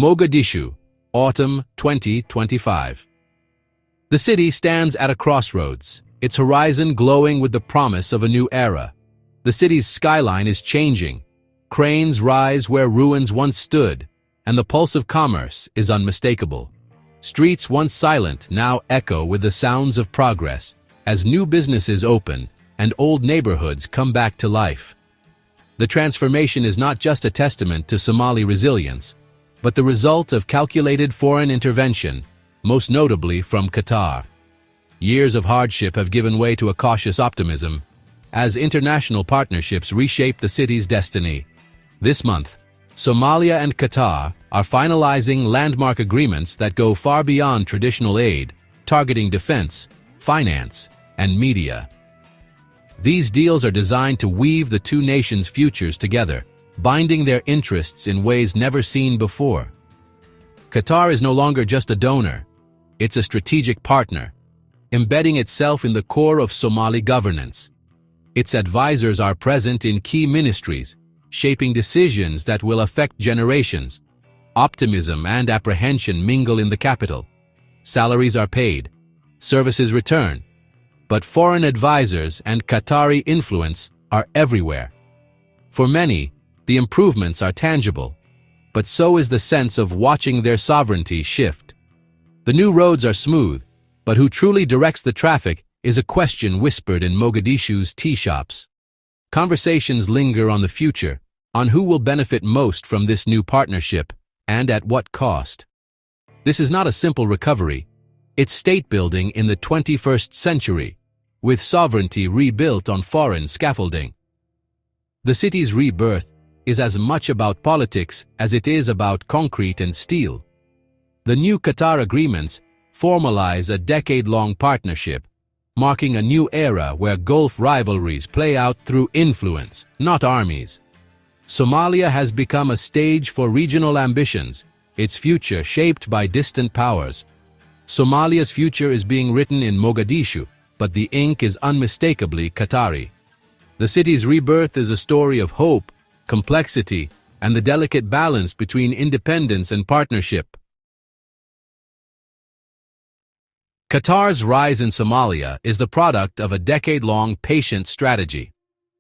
Mogadishu, Autumn 2025. The city stands at a crossroads, its horizon glowing with the promise of a new era. The city's skyline is changing. Cranes rise where ruins once stood, and the pulse of commerce is unmistakable. Streets once silent now echo with the sounds of progress as new businesses open and old neighborhoods come back to life. The transformation is not just a testament to Somali resilience, but the result of calculated foreign intervention, most notably from Qatar. Years of hardship have given way to a cautious optimism as international partnerships reshape the city's destiny. This month, Somalia and Qatar are finalizing landmark agreements that go far beyond traditional aid, targeting defense, finance, and media. These deals are designed to weave the two nations' futures together, binding their interests in ways never seen before. Qatar is no longer just a donor, it's a strategic partner, embedding itself in the core of Somali governance. Its advisors are present in key ministries, shaping decisions that will affect generations. Optimism and apprehension mingle in the capital. Salaries are paid, services return, but foreign advisors and Qatari influence are everywhere. For many, the improvements are tangible, but so is the sense of watching their sovereignty shift. The new roads are smooth, but who truly directs the traffic is a question whispered in Mogadishu's tea shops. Conversations linger on the future, on who will benefit most from this new partnership and at what cost. This is not a simple recovery, it's state building in the 21st century, with sovereignty rebuilt on foreign scaffolding. The city's rebirth is as much about politics as it is about concrete and steel. The new Qatar agreements formalize a decade-long partnership, marking a new era where Gulf rivalries play out through influence, not armies. Somalia has become a stage for regional ambitions, its future shaped by distant powers. Somalia's future is being written in Mogadishu, but the ink is unmistakably Qatari. The city's rebirth is a story of hope, complexity, and the delicate balance between independence and partnership. Qatar's rise in Somalia is the product of a decade-long patient strategy.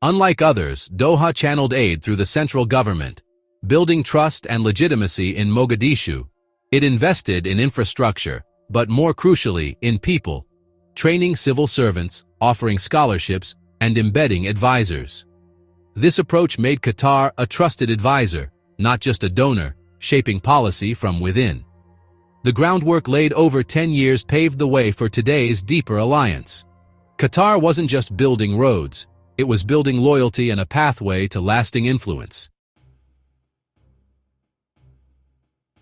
Unlike others, Doha channeled aid through the central government, building trust and legitimacy in Mogadishu. It invested in infrastructure, but more crucially, in people, training civil servants, offering scholarships, and embedding advisors. This approach made Qatar a trusted advisor, not just a donor, shaping policy from within. The groundwork laid over 10 years paved the way for today's deeper alliance. Qatar wasn't just building roads, it was building loyalty and a pathway to lasting influence.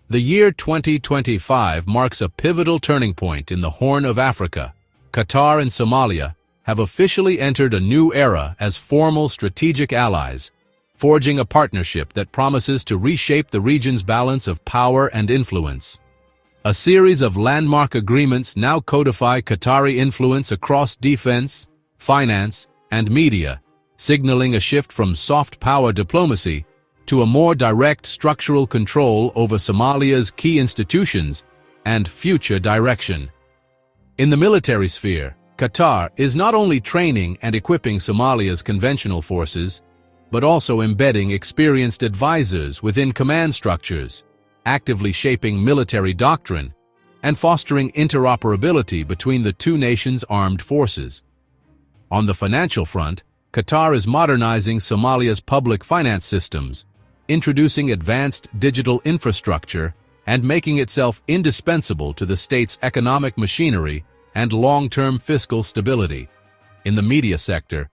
The year 2025 marks a pivotal turning point in the Horn of Africa. Qatar and Somalia have officially entered a new era as formal strategic allies, forging a partnership that promises to reshape the region's balance of power and influence. A series of landmark agreements now codify Qatari influence across defense, finance, and media, signaling a shift from soft power diplomacy to a more direct structural control over Somalia's key institutions and future direction. In the military sphere, Qatar is not only training and equipping Somalia's conventional forces, but also embedding experienced advisors within command structures, actively shaping military doctrine, and fostering interoperability between the two nations' armed forces. On the financial front, Qatar is modernizing Somalia's public finance systems, introducing advanced digital infrastructure, and making itself indispensable to the state's economic machinery and long-term fiscal stability. In the media sector,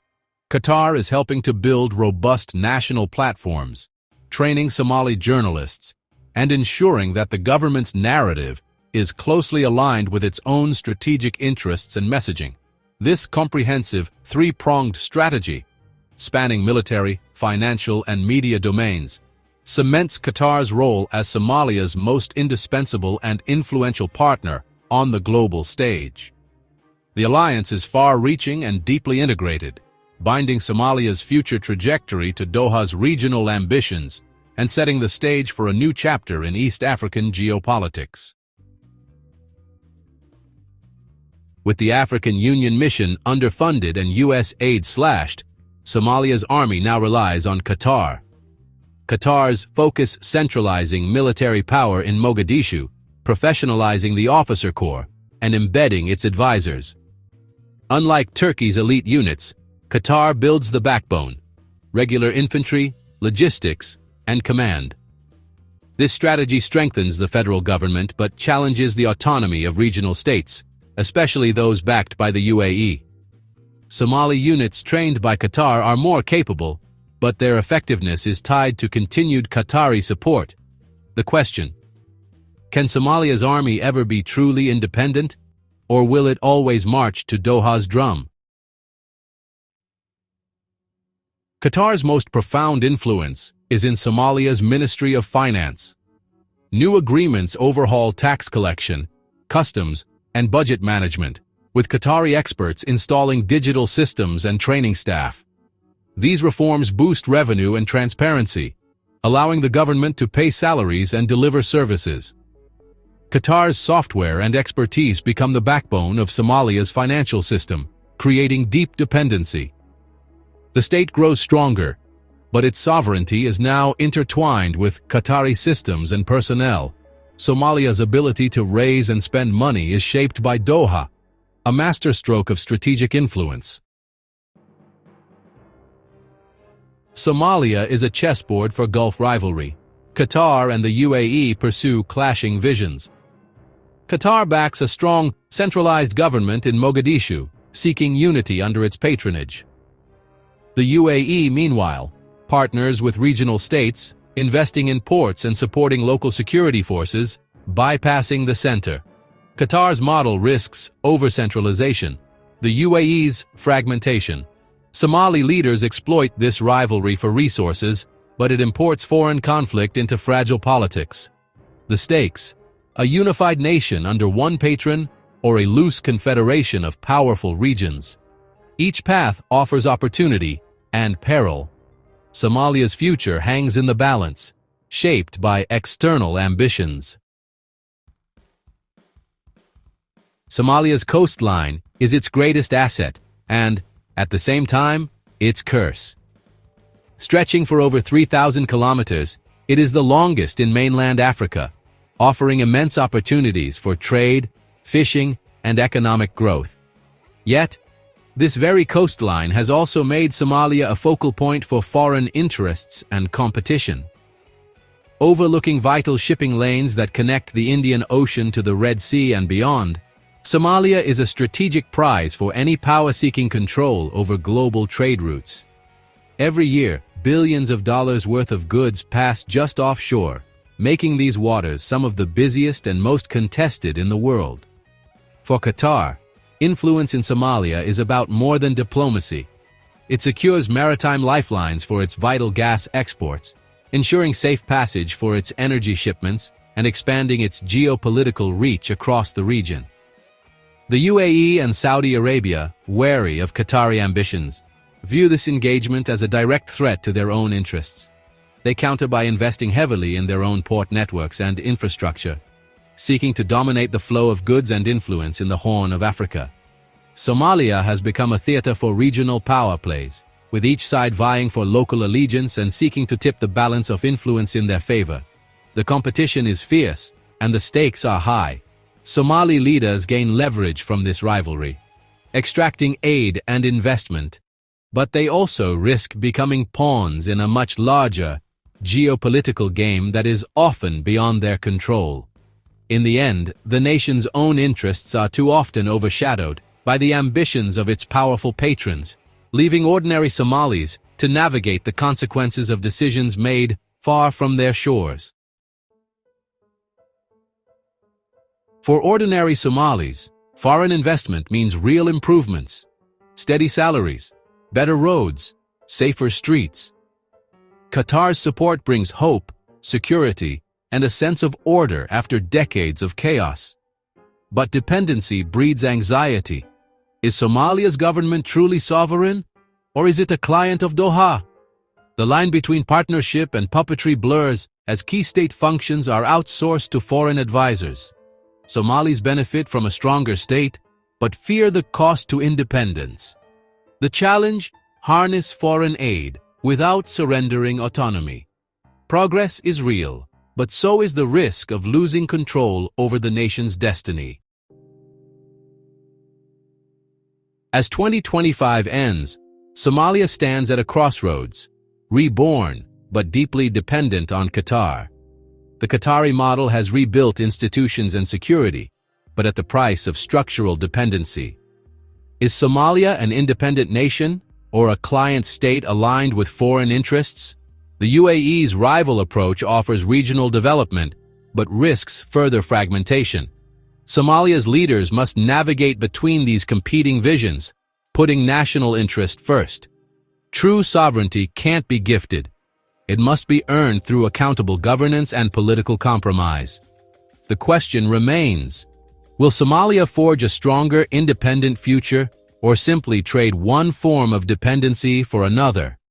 Qatar is helping to build robust national platforms, training Somali journalists, and ensuring that the government's narrative is closely aligned with its own strategic interests and messaging. This comprehensive, three-pronged strategy, spanning military, financial, and media domains, cements Qatar's role as Somalia's most indispensable and influential partner on the global stage. The alliance is far-reaching and deeply integrated, binding Somalia's future trajectory to Doha's regional ambitions and setting the stage for a new chapter in East African geopolitics. With the African Union mission underfunded and U.S. aid slashed, Somalia's army now relies on Qatar. Qatar's focus centralizing military power in Mogadishu, professionalizing the officer corps, and embedding its advisors. Unlike Turkey's elite units, Qatar builds the backbone: regular infantry, logistics, and command. This strategy strengthens the federal government but challenges the autonomy of regional states, especially those backed by the UAE. Somali units trained by Qatar are more capable, but their effectiveness is tied to continued Qatari support. The question: can Somalia's army ever be truly independent, or will it always march to Doha's drum? Qatar's most profound influence is in Somalia's Ministry of Finance. New agreements overhaul tax collection, customs, and budget management, with Qatari experts installing digital systems and training staff. These reforms boost revenue and transparency, allowing the government to pay salaries and deliver services. Qatar's software and expertise become the backbone of Somalia's financial system, creating deep dependency. The state grows stronger, but its sovereignty is now intertwined with Qatari systems and personnel. Somalia's ability to raise and spend money is shaped by Doha, a masterstroke of strategic influence. Somalia is a chessboard for Gulf rivalry. Qatar and the UAE pursue clashing visions. Qatar backs a strong, centralized government in Mogadishu, seeking unity under its patronage. The UAE, meanwhile, partners with regional states, investing in ports and supporting local security forces, bypassing the center. Qatar's model risks over-centralization, the UAE's fragmentation. Somali leaders exploit this rivalry for resources, but it imports foreign conflict into fragile politics. The stakes: a unified nation under one patron or a loose confederation of powerful regions. Each path offers opportunity and peril. Somalia's future hangs in the balance, shaped by external ambitions. Somalia's coastline is its greatest asset and, at the same time, its curse. Stretching for over 3,000 kilometers, it is the longest in mainland Africa, offering immense opportunities for trade, fishing, and economic growth. Yet, this very coastline has also made Somalia a focal point for foreign interests and competition. Overlooking vital shipping lanes that connect the Indian Ocean to the Red Sea and beyond, Somalia is a strategic prize for any power-seeking control over global trade routes. Every year, billions of dollars worth of goods pass just offshore, making these waters some of the busiest and most contested in the world. For Qatar, influence in Somalia is about more than diplomacy. It secures maritime lifelines for its vital gas exports, ensuring safe passage for its energy shipments and expanding its geopolitical reach across the region. The UAE and Saudi Arabia, wary of Qatari ambitions, view this engagement as a direct threat to their own interests. They counter by investing heavily in their own port networks and infrastructure, seeking to dominate the flow of goods and influence in the Horn of Africa. Somalia has become a theater for regional power plays, with each side vying for local allegiance and seeking to tip the balance of influence in their favor. The competition is fierce, and the stakes are high. Somali leaders gain leverage from this rivalry, extracting aid and investment, but they also risk becoming pawns in a much larger, geopolitical game that is often beyond their control. In the end, the nation's own interests are too often overshadowed by the ambitions of its powerful patrons, leaving ordinary Somalis to navigate the consequences of decisions made far from their shores. For ordinary Somalis, foreign investment means real improvements, steady salaries, better roads, safer streets. Qatar's support brings hope, security, and a sense of order after decades of chaos. But dependency breeds anxiety. Is Somalia's government truly sovereign, or is it a client of Doha? The line between partnership and puppetry blurs as key state functions are outsourced to foreign advisors. Somalis benefit from a stronger state, but fear the cost to independence. The challenge: harness foreign aid without surrendering autonomy. Progress is real, but so is the risk of losing control over the nation's destiny. As 2025 ends, Somalia stands at a crossroads, reborn but deeply dependent on Qatar. The Qatari model has rebuilt institutions and security, but at the price of structural dependency. Is Somalia an independent nation, or a client state aligned with foreign interests? The UAE's rival approach offers regional development, but risks further fragmentation. Somalia's leaders must navigate between these competing visions, putting national interest first. True sovereignty can't be gifted. It must be earned through accountable governance and political compromise. The question remains: will Somalia forge a stronger, independent future, or simply trade one form of dependency for another?